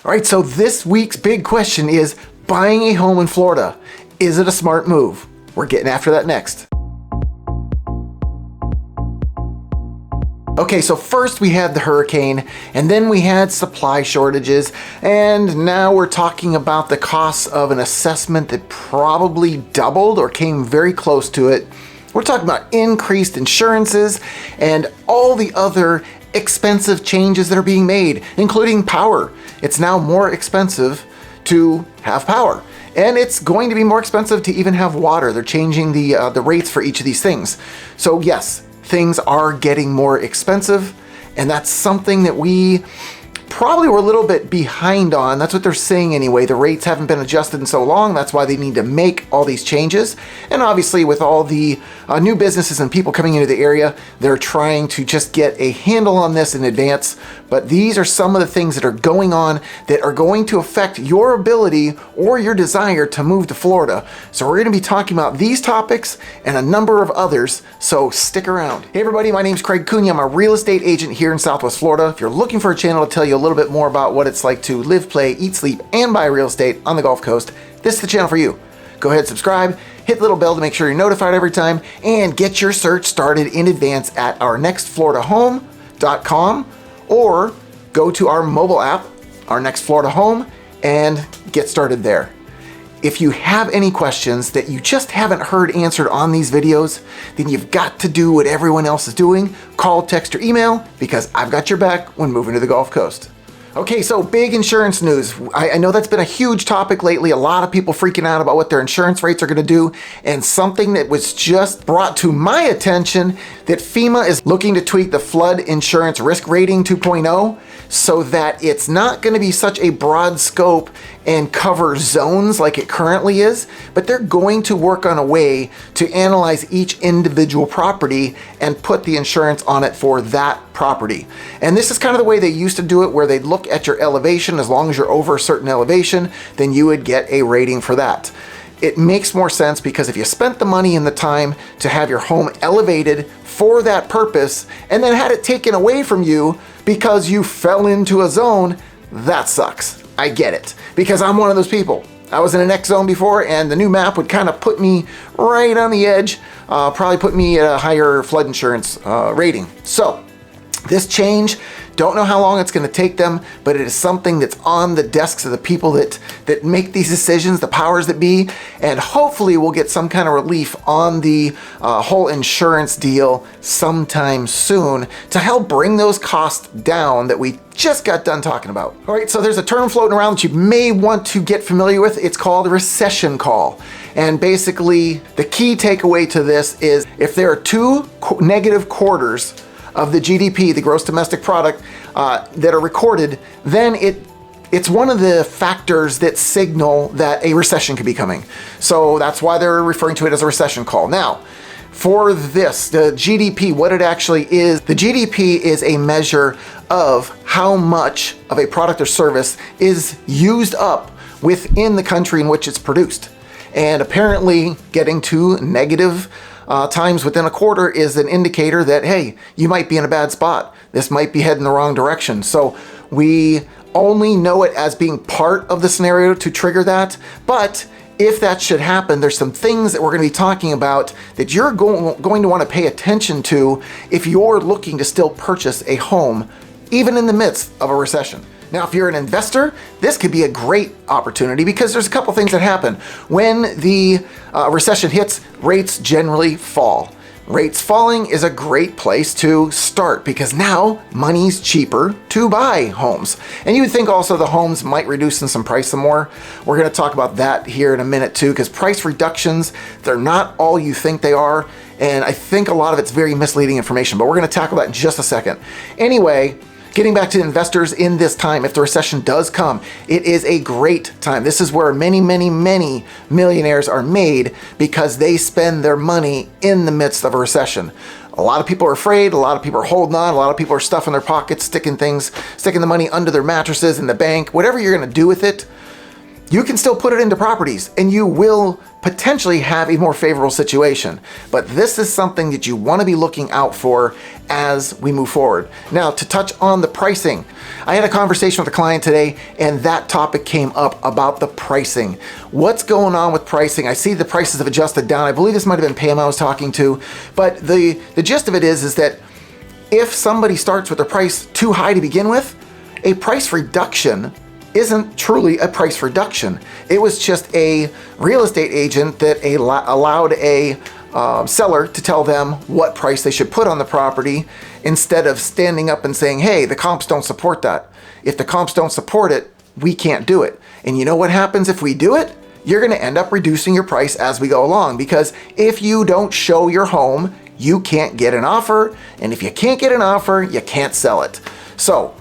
All right, so this week's big question is buying a home in Florida. Is it a smart move? We're getting after that next. Okay, so first we had the hurricane, and then we had supply shortages, and now we're talking about the costs of an assessment that probably doubled or came very close to it. We're talking about increased insurances and all the other expensive changes that are being made, including power. It's now more expensive to have power, and it's going to be more expensive to even have water. They're changing the rates for each of these things. So yes, things are getting more expensive, and that's something that we probably were a little bit behind on. That's what they're saying anyway. The rates haven't been adjusted in so long. That's why they need to make all these changes. And obviously with all the new businesses and people coming into the area, they're trying to just get a handle on this in advance. But these are some of the things that are going on that are going to affect your ability or your desire to move to Florida. So we're going to be talking about these topics and a number of others. So stick around. Hey everybody, my name's Cunha. I'm a real estate agent here in Southwest Florida. If you're looking for a channel to tell you a little bit more about what it's like to live, play, eat, sleep, and buy real estate on the Gulf Coast, this is the channel for you. Go ahead, subscribe, hit the little bell to make sure you're notified every time, and get your search started in advance at ournextfloridahome.com, or go to our mobile app, Our Next Florida Home, and get started there. If you have any questions that you just haven't heard answered on these videos, then you've got to do what everyone else is doing. Call, text, or email, because I've got your back when moving to the Gulf Coast. Okay, so big insurance news. I know that's been a huge topic lately. A lot of people freaking out about what their insurance rates are going to do. And something that was just brought to my attention, that FEMA is looking to tweak the flood insurance risk rating 2.0 so that it's not going to be such a broad scope and cover zones like it currently is, but they're going to work on a way to analyze each individual property and put the insurance on it for that property. And this is kind of the way they used to do it, where they'd look at your elevation. As long as you're over a certain elevation, then you would get a rating for that. It makes more sense, because if you spent the money and the time to have your home elevated for that purpose and then had it taken away from you because you fell into a zone, that sucks. I get it, because I'm one of those people. I was in an X zone before, and the new map would kind of put me right on the edge, probably put me at a higher flood insurance rating. So this change, don't know how long it's going to take them, but it is something that's on the desks of the people that make these decisions, the powers that be, and hopefully we'll get some kind of relief on the whole insurance deal sometime soon to help bring those costs down that we just got done talking about. All right, so there's a term floating around that you may want to get familiar with. It's called a recession call. And basically, the key takeaway to this is if there are two negative quarters of the GDP, the gross domestic product, that are recorded, then it's one of the factors that signal that a recession could be coming. So that's why they're referring to it as a recession call. Now, for this, the GDP, what it actually is, the GDP is a measure of how much of a product or service is used up within the country in which it's produced. And apparently getting to negative times within a quarter is an indicator that, hey, you might be in a bad spot. This might be heading the wrong direction. So we only know it as being part of the scenario to trigger that. But if that should happen, there's some things that we're going to be talking about that you're going to want to pay attention to if you're looking to still purchase a home, even in the midst of a recession. Now, if you're an investor, this could be a great opportunity, because there's a couple things that happen. When the recession hits, rates generally fall. Rates falling is a great place to start, because now money's cheaper to buy homes. And you would think also the homes might reduce in some price some more. We're going to talk about that here in a minute too, because price reductions, they're not all you think they are. And I think a lot of it's very misleading information, but we're going to tackle that in just a second. Anyway, getting back to investors in this time, if the recession does come, it is a great time. This is where many, many, many millionaires are made, because they spend their money in the midst of a recession. A lot of people are afraid, a lot of people are holding on, a lot of people are stuffing their pockets, sticking the money under their mattresses in the bank, whatever you're going to do with it. you can still put it into properties and you will potentially have a more favorable situation. But this is something that you want to be looking out for as we move forward. Now, to touch on the pricing, I had a conversation with a client today and that topic came up about the pricing. What's going on with pricing? I see the prices have adjusted down. I believe this might have been Pam I was talking to, but the gist of it is that if somebody starts with their price too high to begin with, a price reduction isn't truly a price reduction. It was just a real estate agent that allowed a seller to tell them what price they should put on the property instead of standing up and saying, hey, the comps don't support that. If the comps don't support it, we can't do it. And you know what happens if we do it? You're going to end up reducing your price as we go along, because if you don't show your home, you can't get an offer. And if you can't get an offer, you can't sell it. So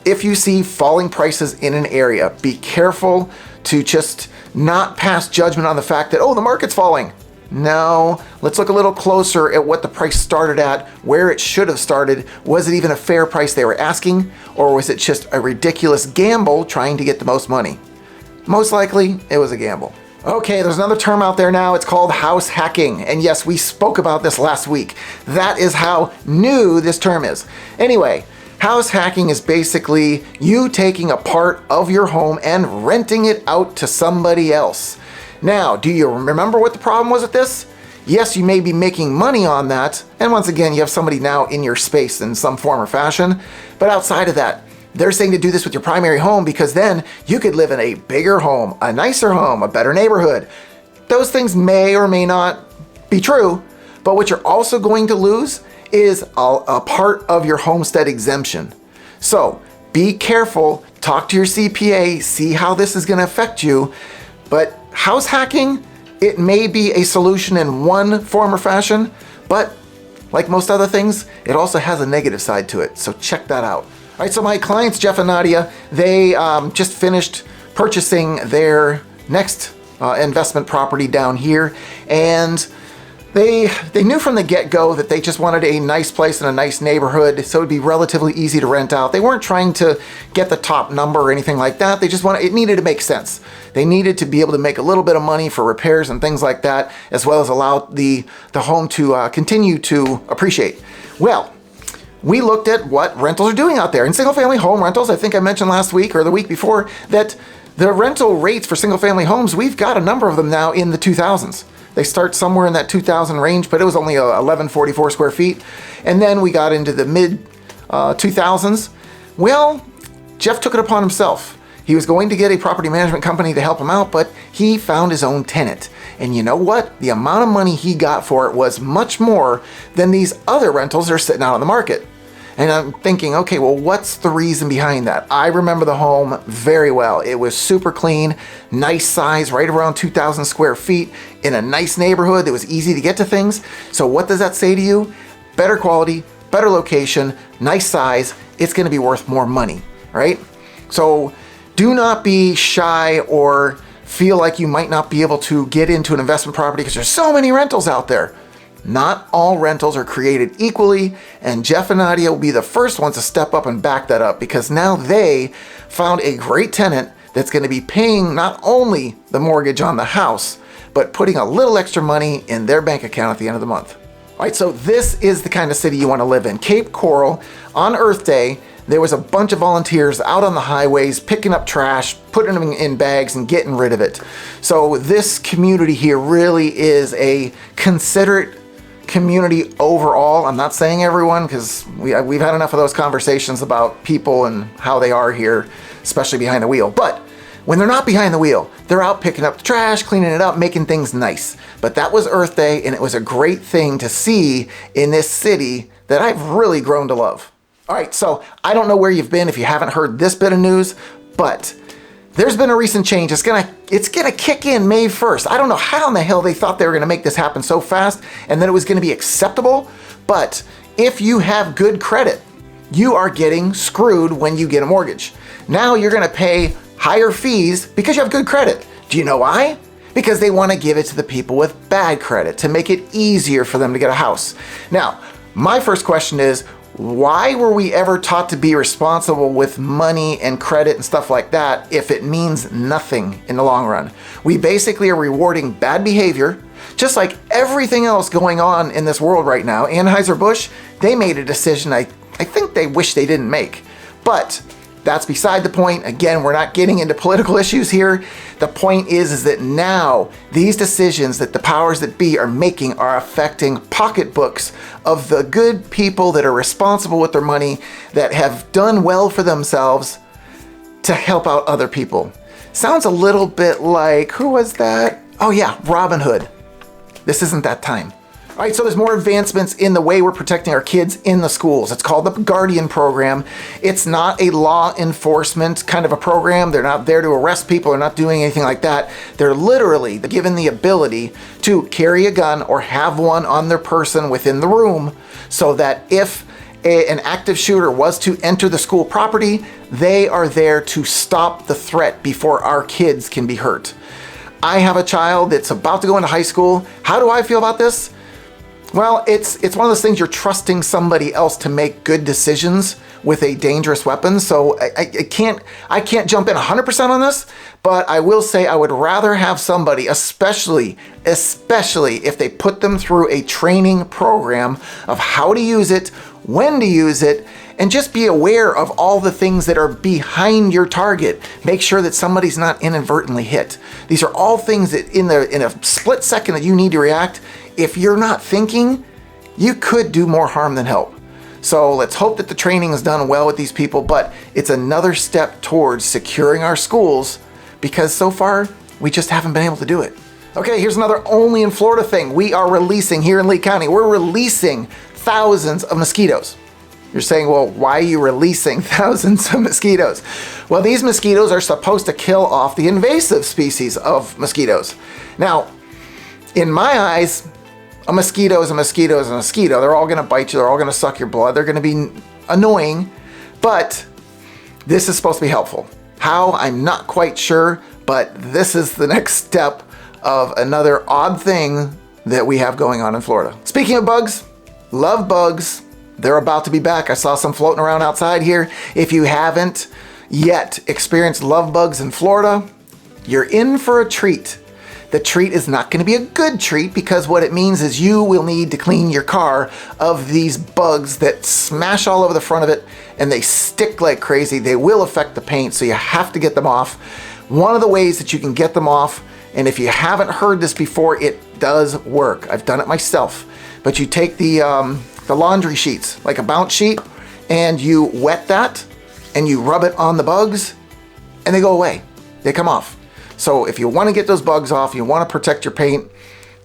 if you see falling prices in an area, be careful to just not pass judgment on the fact that, oh, the market's falling. No, let's look a little closer at what the price started at, where it should have started. Was it even a fair price they were asking, or was it just a ridiculous gamble trying to get the most money? Most likely, it was a gamble. Okay, there's another term out there now. It's called house hacking. And yes, we spoke about this last week. That is how new this term is. Anyway, house hacking is basically you taking a part of your home and renting it out to somebody else. Now, do you remember what the problem was with this? Yes, you may be making money on that. And once again, you have somebody now in your space in some form or fashion. But outside of that, they're saying to do this with your primary home because then you could live in a bigger home, a nicer home, a better neighborhood. Those things may or may not be true, but what you're also going to lose is a part of your homestead exemption. So be careful, talk to your CPA, see how this is going to affect you. But house hacking, it may be a solution in one form or fashion, but like most other things, it also has a negative side to it. So check that out. All right, so my clients, Jeff and Nadia, they just finished purchasing their next investment property down here, and they knew from the get-go that they just wanted a nice place in a nice neighborhood, so it'd be relatively easy to rent out. They weren't trying to get the top number or anything like that. They just it needed to make sense. They needed to be able to make a little bit of money for repairs and things like that, as well as allow the home to continue to appreciate. Well, we looked at what rentals are doing out there. In single-family home rentals, I think I mentioned last week or the week before that the rental rates for single-family homes, we've got a number of them now in the 2000s. They start somewhere in that 2000 range, but it was only 1144 square feet. And then we got into the mid 2000s. Well, Jeff took it upon himself. He was going to get a property management company to help him out, but he found his own tenant. And you know what? The amount of money he got for it was much more than these other rentals that are sitting out on the market. And I'm thinking, okay, well, what's the reason behind that? I remember the home very well. It was super clean, nice size, right around 2,000 square feet in a nice neighborhood that was easy to get to things. So what does that say to you? Better quality, better location, nice size. It's going to be worth more money, right? So do not be shy or feel like you might not be able to get into an investment property because there's so many rentals out there. Not all rentals are created equally, and Jeff and Nadia will be the first ones to step up and back that up because now they found a great tenant that's going to be paying not only the mortgage on the house, but putting a little extra money in their bank account at the end of the month. All right, so this is the kind of city you want to live in. Cape Coral, on Earth Day, there was a bunch of volunteers out on the highways picking up trash, putting them in bags and getting rid of it. So this community here really is a considerate community overall. I'm not saying everyone because we've had enough of those conversations about people and how they are here, especially behind the wheel. But when they're not behind the wheel, they're out picking up the trash, cleaning it up, making things nice. But that was Earth Day, and it was a great thing to see in this city that I've really grown to love. All right, so I don't know where you've been if you haven't heard this bit of news, but there's been a recent change. It's gonna kick in May 1st. I don't know how in the hell they thought they were gonna make this happen so fast and that it was gonna be acceptable, but if you have good credit, you are getting screwed when you get a mortgage. Now you're gonna pay higher fees because you have good credit. Do you know why? Because they wanna give it to the people with bad credit to make it easier for them to get a house. Now, my first question is, Why were we ever taught to be responsible with money and credit and stuff like that if it means nothing in the long run? We basically are rewarding bad behavior, just like everything else going on in this world right now. Anheuser-Busch, they made a decision I think they wish they didn't make. But that's beside the point. Again, we're not getting into political issues here. The point is that now these decisions that the powers that be are making are affecting pocketbooks of the good people that are responsible with their money, that have done well for themselves to help out other people. Sounds a little bit like, who was that? Oh yeah, Robin Hood. This isn't that time. All right, so there's more advancements in the way we're protecting our kids in the schools. It's called the Guardian Program. It's not a law enforcement kind of a program. They're not there to arrest people. They're not doing anything like that. They're literally given the ability to carry a gun or have one on their person within the room, so that if an active shooter was to enter the school property, they are there to stop the threat before our kids can be hurt. I have a child that's about to go into high school. How do I feel about this? Well, it's one of those things, you're trusting somebody else to make good decisions with a dangerous weapon. So I can't jump in 100% on this, but I will say I would rather have somebody, especially if they put them through a training program of how to use it, when to use it, and just be aware of all the things that are behind your target. Make sure that somebody's not inadvertently hit. These are all things that in a split second that you need to react. If you're not thinking, you could do more harm than help. So let's hope that the training is done well with these people, but it's another step towards securing our schools, because so far we just haven't been able to do it. Okay, here's another only in Florida thing. We are releasing here in Lee County, we're releasing thousands of mosquitoes. You're saying, well, why are you releasing thousands of mosquitoes? Well, these mosquitoes are supposed to kill off the invasive species of mosquitoes. Now, in my eyes, a mosquito is a mosquito is a mosquito. They're all going to bite you. They're all going to suck your blood. They're going to be annoying, but this is supposed to be helpful. How? I'm not quite sure, but this is the next step of another odd thing that we have going on in Florida. Speaking of bugs, love bugs. They're about to be back. I saw some floating around outside here. If you haven't yet experienced love bugs in Florida, you're in for a treat. The treat is not going to be a good treat, because what it means is you will need to clean your car of these bugs that smash all over the front of it, and they stick like crazy. They will affect the paint, so you have to get them off. One of the ways that you can get them off, and if you haven't heard this before, it does work. I've done it myself. But you take the laundry sheets, like a bounce sheet, and you wet that, and you rub it on the bugs, and they go away. They come off. So if you want to get those bugs off, you want to protect your paint,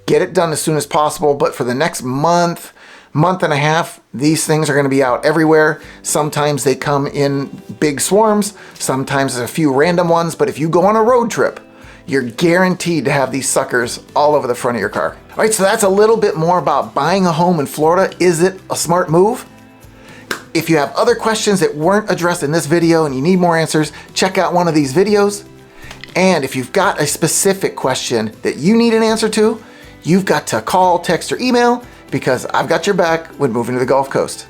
get it done as soon as possible. But for the next month and a half, these things are going to be out everywhere. Sometimes they come in big swarms. Sometimes there's a few random ones. But if you go on a road trip, you're guaranteed to have these suckers all over the front of your car. All right, so that's a little bit more about buying a home in Florida. Is it a smart move? If you have other questions that weren't addressed in this video and you need more answers, check out one of these videos. And if you've got a specific question that you need an answer to, you've got to call, text, or email, because I've got your back when moving to the Gulf Coast.